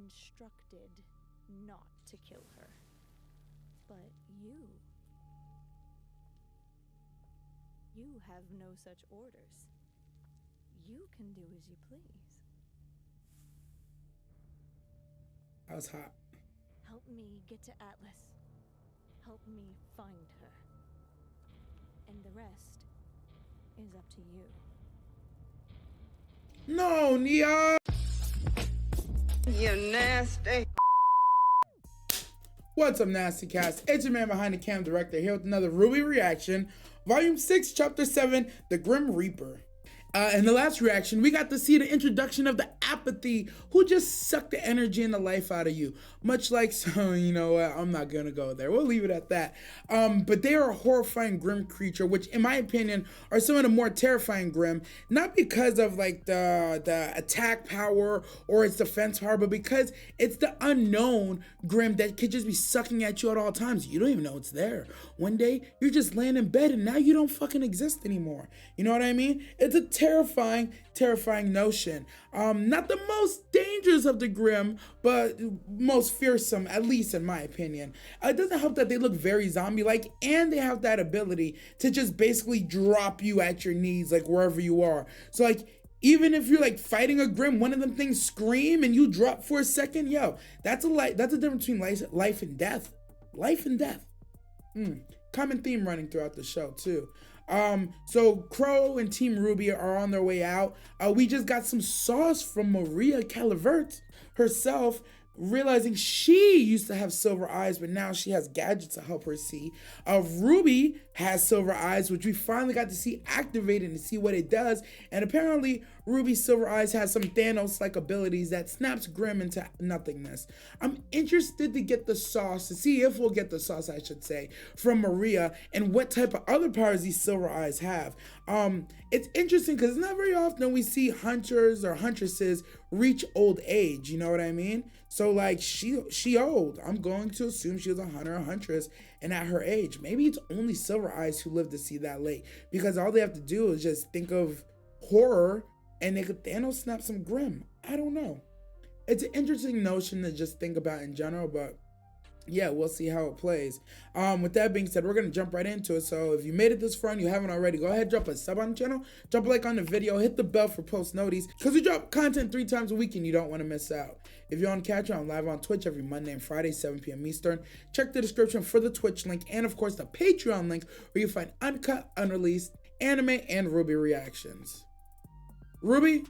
instructed not to kill her. But you have no such orders. You can do as you please. That was hot. Help me get to Atlas. Help me find her. And the rest is up to you. No, Nia! You nasty. What's up, Nasty Cast? It's your man behind the cam, Director, here with another RWBY reaction. Volume 6, Chapter 7, The GRIMM Reaper. In the last reaction, we got to see the introduction of the apathy who just sucked the energy and the life out of you. Much like, so you know what, I'm not gonna go there. We'll leave it at that. But they are a horrifying GRIMM creature, which in my opinion are some of the more terrifying GRIMM, not because of like the attack power or its defense power, but because it's the unknown GRIMM that could just be sucking at you at all times. You don't even know it's there. One day, you're just laying in bed and now you don't fucking exist anymore. You know what I mean? It's a terrifying notion. Not the most dangerous of the GRIMM, but most fearsome, at least in my opinion. It doesn't help that they look very zombie-like, and they have that ability to just basically drop you at your knees, like wherever you are. So like, even if you're like fighting a GRIMM, one of them things scream and you drop for a second, yo, that's a difference between life and death. Life and death. Common theme running throughout the show too. So Crow and Team RWBY are on their way out. We just got some sauce from Maria Calvert herself, realizing she used to have silver eyes, but now she has gadgets to help her see. RWBY has silver eyes, which we finally got to see activated and see what it does. And apparently RWBY's silver eyes has some Thanos-like abilities that snaps GRIMM into nothingness. I'm interested to get the sauce, to see if we'll get the sauce, I should say, from Maria and what type of other powers these silver eyes have. It's interesting because it's not very often we see hunters or huntresses reach old age, you know what I mean? So like she old. I'm going to assume she was a hunter or huntress, and at her age, maybe it's only silver eyes who live to see that late, because all they have to do is just think of horror and they could Thanos snap some GRIMM. I don't know. It's an interesting notion to just think about in general, but yeah, we'll see how it plays. With that being said, we're gonna jump right into it. So if you made it this far and you haven't already, go ahead, drop a sub on the channel, drop a like on the video, hit the bell for post notice, because we drop content 3 times a week and you don't want to miss out. If you're on Catch, I'm live on Twitch every Monday and Friday, 7 p.m. Eastern. Check the description for the Twitch link and of course the Patreon link, where you find uncut, unreleased anime and RWBY reactions. RWBY,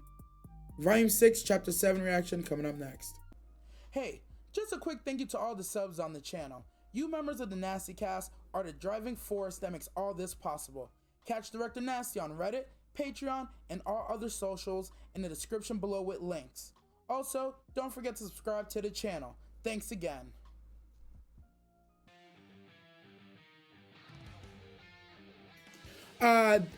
Volume 6, Chapter 7 reaction coming up next. Hey, just a quick thank you to all the subs on the channel. You members of the Nasty Cast are the driving force that makes all this possible. Catch Director Nasty on Reddit, Patreon, and all other socials in the description below with links. Also, don't forget to subscribe to the channel. Thanks again.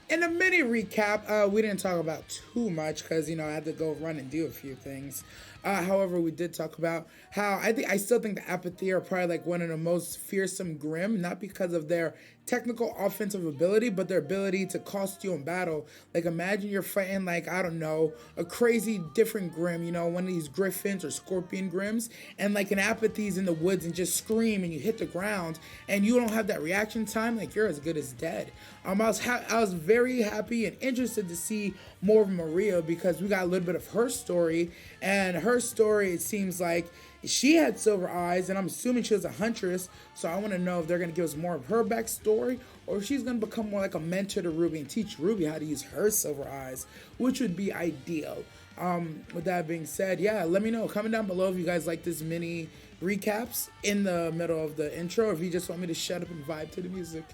In a mini recap, we didn't talk about too much because, you know, I had to go run and do a few things. However, we did talk about how I still think the apathy are probably like one of the most fearsome GRIMM, not because of their technical offensive ability, but their ability to cost you in battle. Like, imagine you're fighting, like, I don't know, a crazy different GRIMM, you know, one of these griffins or scorpion GRIMMs, and like an apathy's in the woods and just scream and you hit the ground and you don't have that reaction time, like you're as good as dead. I was very happy and interested to see more of Maria, because we got a little bit of her story, and her story, it seems like she had silver eyes, and I'm assuming she was a huntress, so I want to know if they're going to give us more of her backstory, or if she's going to become more like a mentor to RWBY and teach RWBY how to use her silver eyes, which would be ideal. With that being said, yeah, let me know, comment down below if you guys like this mini recaps in the middle of the intro, or if you just want me to shut up and vibe to the music.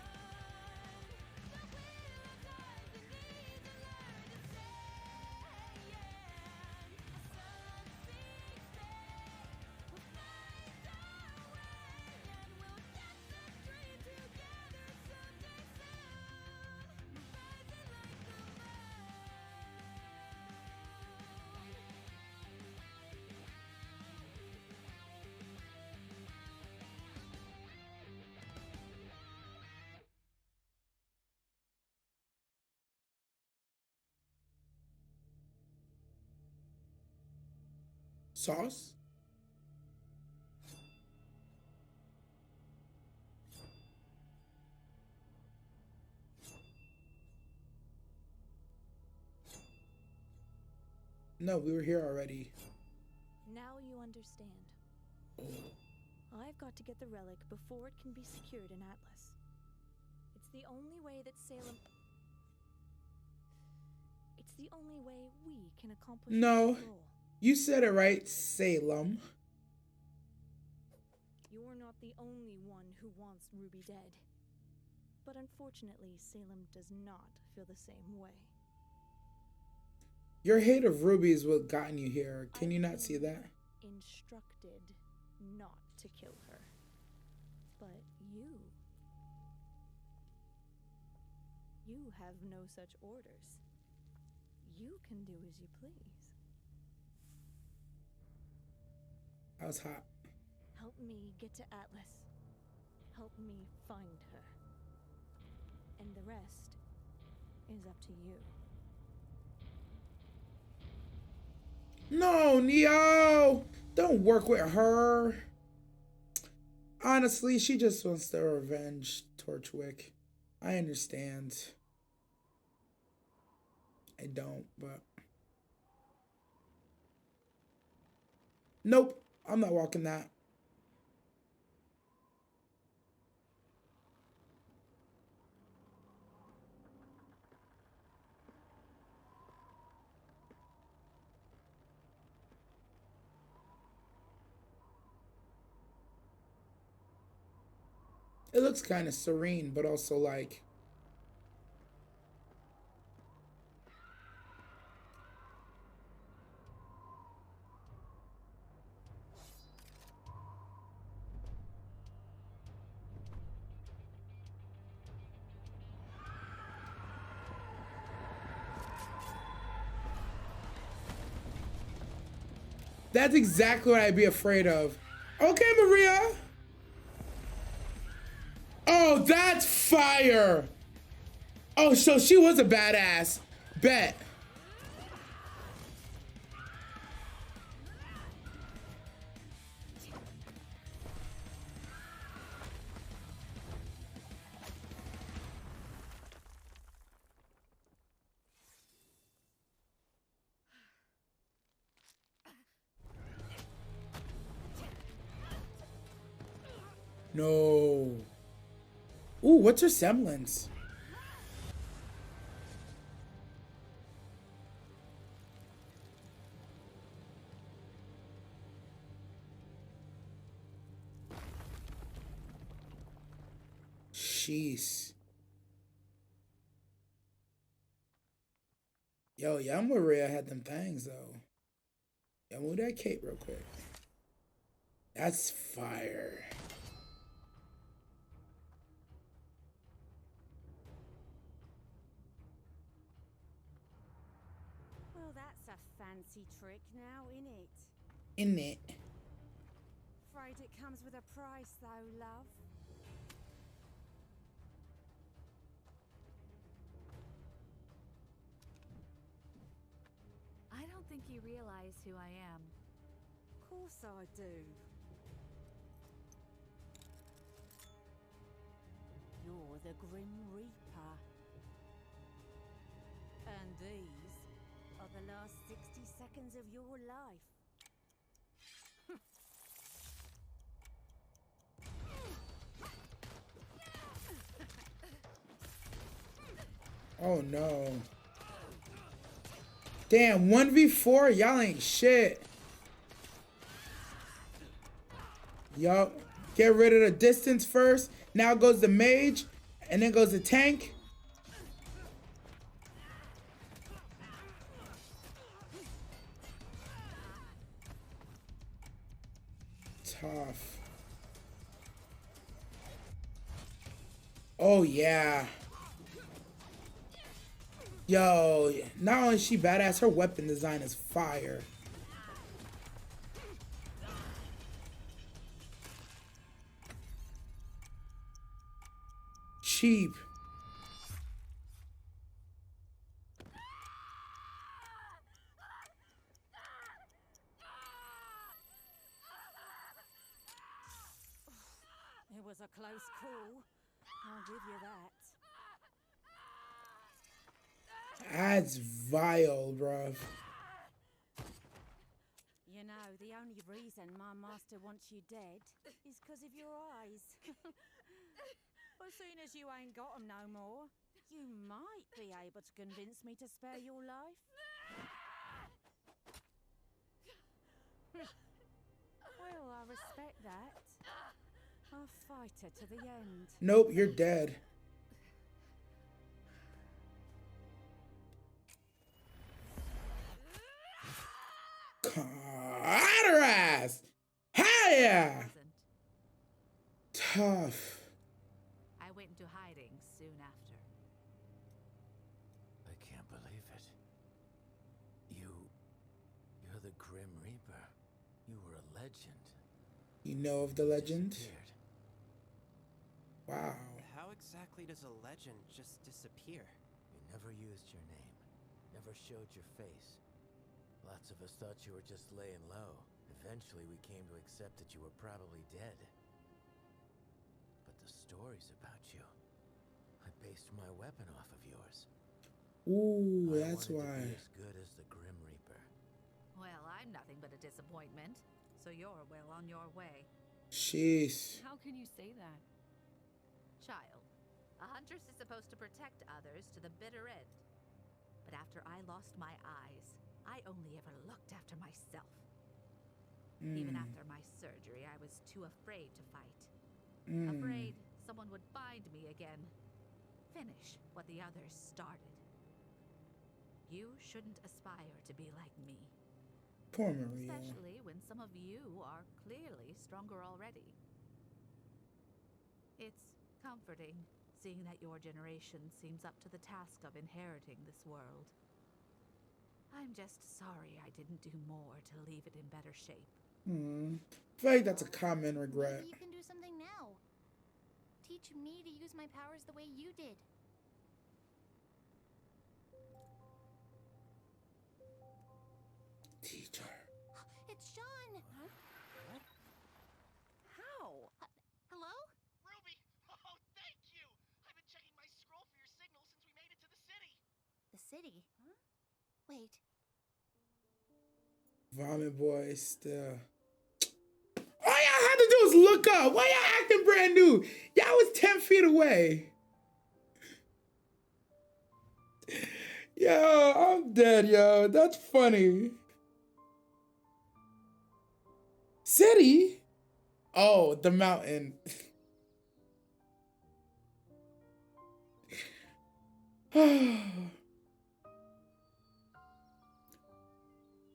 Sauce? No, we were here already. Now you understand. I've got to get the relic before it can be secured in Atlas. It's the only way that Salem... It's the only way we can accomplish No, our goal. you said it right, Salem. You're not the only one who wants Ruby dead. But unfortunately, Salem does not feel the same way. Your hate of Ruby is what gotten you here. Can you not see that? Instructed not to kill her. But you have no such orders. You can do as you please. I was hot. Help me get to Atlas. Help me find her. And the rest is up to you. No, Neo! Don't work with her. Honestly, she just wants to revenge Torchwick. I understand. I don't, but... Nope, I'm not walking that. It looks kind of serene, but also like... That's exactly what I'd be afraid of. Okay, Maria. Oh, that's fire. Oh, so she was a badass. Bet. No. Ooh, what's her semblance? Jeez. Yo, Young Maria had them things though. Yo, move that cape real quick. That's fire. Well, that's a fancy trick now, innit? In it. Afraid it comes with a price, though, love. I don't think you realize who I am. Of course I do. You're the Grim Reaper. And these are the last 60 seconds of your life. Oh no. Damn, 1v4? Y'all ain't shit. Yup. Get rid of the distance first. Now goes the mage. And then goes the tank. Tough. Oh yeah. Yo, not only is she badass, her weapon design is fire. Cheap. It was a close call. I'll give you that. That's vile, bruv. You know, the only reason my master wants you dead is because of your eyes. But seeing as you ain't got 'em no more, you might be able to convince me to spare your life. Well, I respect that. I'll fight her to the end. Nope, you're dead. Caught her ass! Hiya! Tough. I went into hiding soon after. I can't believe it. You're the Grim Reaper. You were a legend. You know of the legend? Disappeared. Wow. How exactly does a legend just disappear? You never used your name. Never showed your face. Lots of us thought you were just laying low. Eventually we came to accept that you were probably dead. But the stories about you, I based my weapon off of yours. Ooh, I that's wanted to why. be as good as the Grim Reaper. Well, I'm nothing but a disappointment, so you're well on your way. Jeez. How can you say that? Child, a huntress is supposed to protect others to the bitter end. But after I lost my eyes, I only ever looked after myself. Even after my surgery, I was too afraid to fight. Afraid someone would find me again. Finish what the others started. You shouldn't aspire to be like me. Poor Maria. Especially when some of you are clearly stronger already. It's comforting seeing that your generation seems up to the task of inheriting this world. I'm just sorry I didn't do more to leave it in better shape. I feel like that's a common regret. Maybe you can do something now. Teach me to use my powers the way you did. Teacher. It's Sean! How? Hello? Ruby! Oh, thank you! I've been checking my scroll for your signal since we made it to the city. The city? Huh? Wait. Vomit boy still. All y'all had to do is look up. Why y'all acting brand new? Y'all was 10 feet away. Yo, I'm dead, yo. That's funny. City? Oh, the mountain.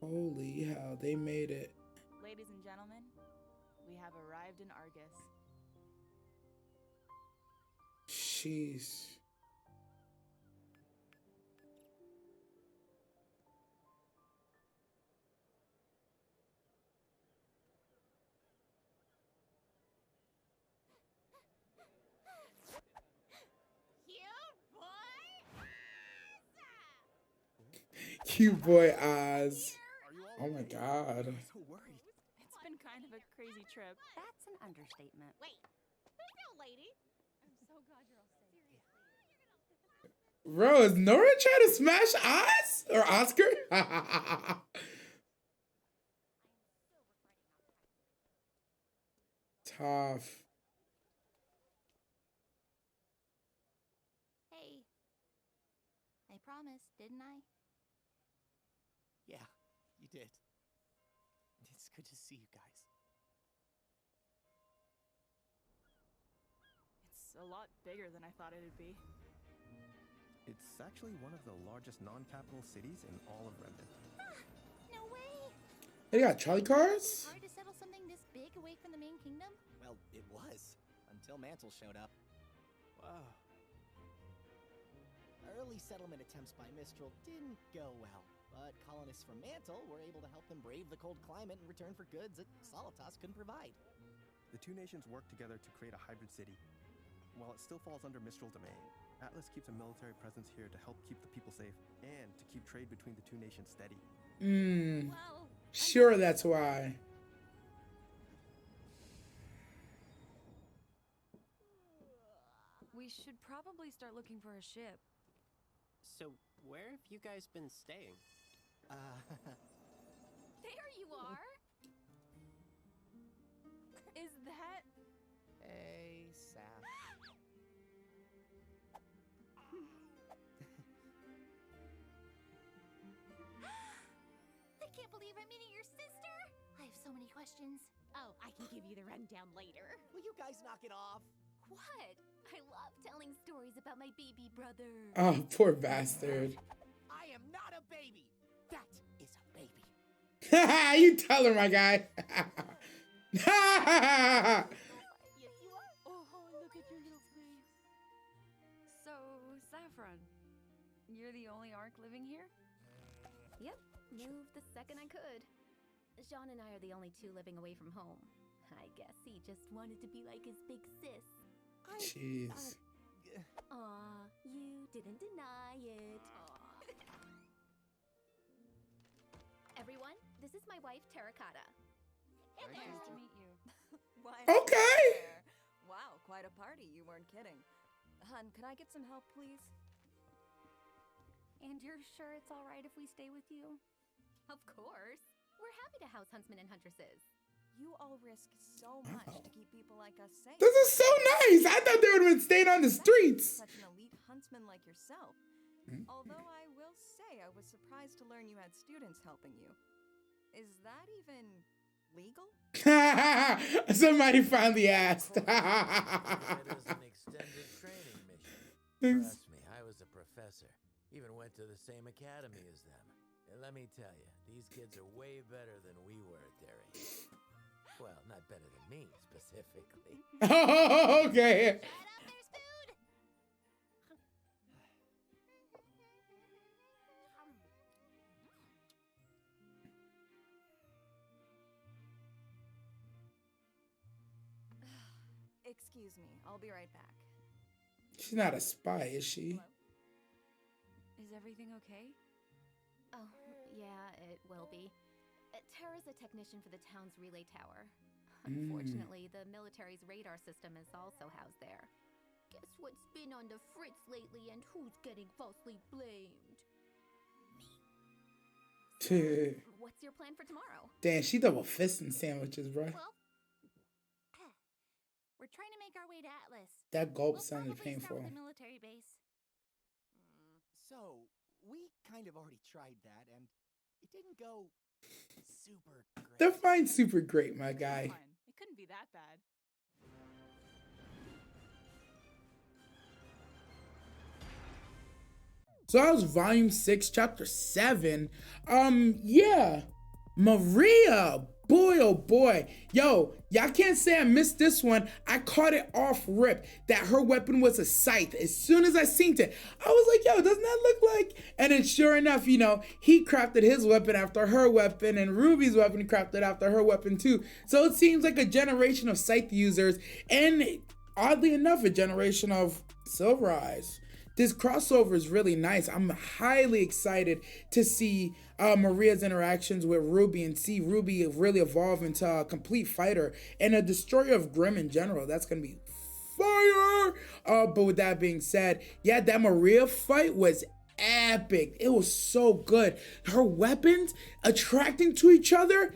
Holy hell, they made it. Ladies and gentlemen, we have arrived in Argus. Jeez. Cute boy Oz. Oh my god. I'm so worried. It's been kind of a crazy trip. That's an understatement. Wait. There's no lady. I'm so glad you're all safe. Bro, is Nora trying to smash Oz? Or Oscar? Tough. Hey. I promised, didn't I? Yeah, you did. It's good to see you guys. It's a lot bigger than I thought it'd be. It's actually one of the largest non-capital cities in all of Remnant. No way! They got trolley cars? Hard to settle something this big away from the main kingdom? Well, it was. Until Mantle showed up. Whoa. Early settlement attempts by Mistral didn't go well. But colonists from Mantle were able to help them brave the cold climate in return for goods that Solitas couldn't provide. The two nations worked together to create a hybrid city. While it still falls under Mistral domain, Atlas keeps a military presence here to help keep the people safe and to keep trade between the two nations steady. Well, Sure, that's why. We should probably start looking for a ship. So, where have you guys been staying? There you are! can't believe I'm meeting your sister. I have so many questions. Oh, I can give you the rundown later. Will you guys knock it off? What? I love telling stories about my baby brother. Oh, poor bastard. I am not a baby. That is a baby. You tell her, my guy. Yes, you are. Oh, look at your little face. So, Saffron, you're the only ARC living here? Yep, moved the second I could. Jean and I are the only two living away from home. I guess he just wanted to be like his big sis. Jeez. Aw, you didn't deny it. Everyone, this is my wife, Terracotta. Nice to meet you. Why, Okay. wow, quite a party. You weren't kidding. Hun, could I get some help, please? And you're sure it's all right if we stay with you? Of course. We're happy to house huntsmen and huntresses. You all risk so much to keep people like us safe. This is so nice. I thought they would have been staying on the streets. Such an elite huntsman like yourself. Although I will say I was surprised to learn you had students helping you. Is that even legal? Somebody finally asked. It is an extended training mission. Trust me, I was a professor. Even went to the same academy as them. And let me tell you, these kids are way better than we were at their age. Well, not better than me, specifically. Oh, okay. Excuse me, I'll be right back. She's not a spy, is she? Is everything okay? Oh, yeah, it will be. Tara's a technician for the town's relay tower. Unfortunately, the military's radar system is also housed there. Guess what's been on the fritz lately and who's getting falsely blamed? Me. What's your plan for tomorrow? Damn, she double fisting sandwiches, bro. Well, we're trying to make our way to Atlas. That gulp We'll sounded probably painful. start with the military base. So, we kind of already tried that, and it didn't go super great. Define super great, my guy. It couldn't be that bad. So that was volume 6, chapter 7. Yeah. Maria. Boy, oh boy. Yo, y'all can't say I missed this one. I caught it off rip that her weapon was a scythe. As soon as I seen it, I was like, yo, doesn't that look like? And then sure enough, you know, he crafted his weapon after her weapon and Ruby's weapon crafted after her weapon too. So it seems like a generation of scythe users and oddly enough, a generation of Silver Eyes. This crossover is really nice. I'm highly excited to see Maria's interactions with Ruby and see Ruby really evolve into a complete fighter and a destroyer of GRIMM in general. That's going to be fire. But with that being said, yeah, that Maria fight was epic. It was so good. Her weapons attracting to each other.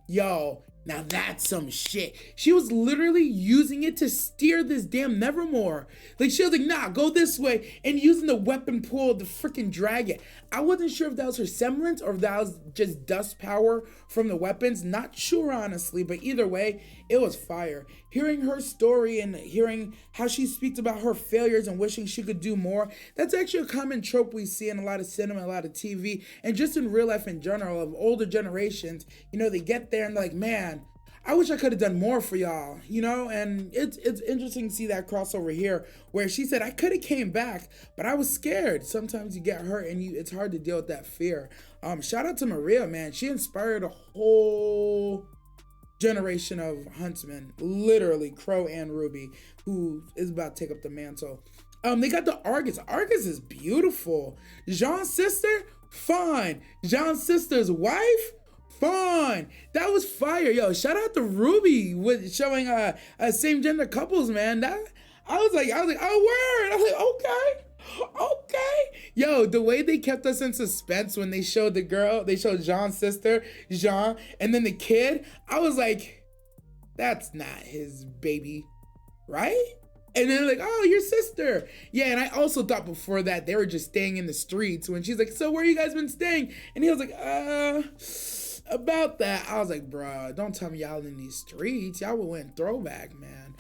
Yo, now that's some shit. She was literally using it to steer this damn Nevermore. Like, she was like, nah, go this way, and using the weapon pool to freaking drag it. I wasn't sure if that was her semblance or if that was just dust power from the weapons. Not sure, honestly, but either way, it was fire. Hearing her story and hearing how she speaks about her failures and wishing she could do more, that's actually a common trope we see in a lot of cinema, a lot of TV, and just in real life in general of older generations. You know, they get there and they're like, man, I wish I could have done more for y'all, you know? And it's interesting to see that crossover here where she said, I could have came back, but I was scared. Sometimes you get hurt and it's hard to deal with that fear. Shout out to Maria, man. She inspired a whole generation of huntsmen, literally Crow and Ruby, who is about to take up the mantle. They got the Argus. Argus is beautiful. Jean's sister, fine. Jean's sister's wife, fun. That was fire. Yo, shout out to Ruby with showing same gender couples, man. That I was like, oh word. I was like, okay. Yo, the way they kept us in suspense when they showed the girl, they showed Jean's sister, Jean, and then the kid, I was like, that's not his baby, right? And then like, oh, your sister. Yeah, and I also thought before that they were just staying in the streets. When she's like, so where you guys been staying? And he was like, about that. I was like, bruh, don't tell me y'all in these streets. Y'all went throwback, man.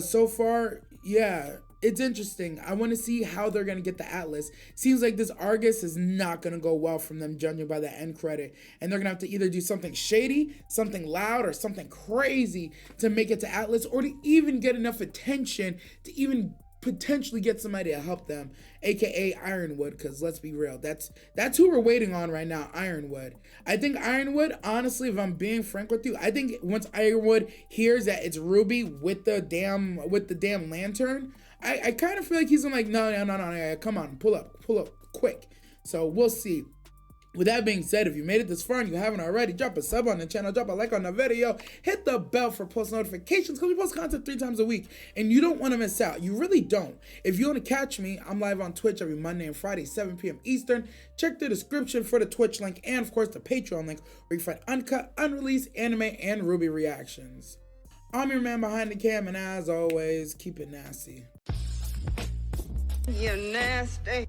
So far, yeah, it's interesting. I want to see how they're going to get the Atlas. Seems like this Argus is not going to go well from them, judging by the end credit. And they're going to have to either do something shady, something loud, or something crazy to make it to Atlas, or to even get enough attention to even potentially get somebody to help them, aka Ironwood, because let's be real, that's who we're waiting on right now, Ironwood. I think Ironwood, honestly, if I'm being frank with you, I think once Ironwood hears that it's Ruby with the damn lantern, I kind of feel like he's like, no, come on, pull up quick. So we'll see. With that being said, if you made it this far and you haven't already, drop a sub on the channel, drop a like on the video, hit the bell for post notifications, because we post content 3 times a week, and you don't want to miss out. You really don't. If you want to catch me, I'm live on Twitch every Monday and Friday, 7 p.m. Eastern. Check the description for the Twitch link, and of course the Patreon link, where you can find uncut, unreleased anime and RWBY reactions. I'm your man behind the cam, and as always, keep it nasty. You nasty.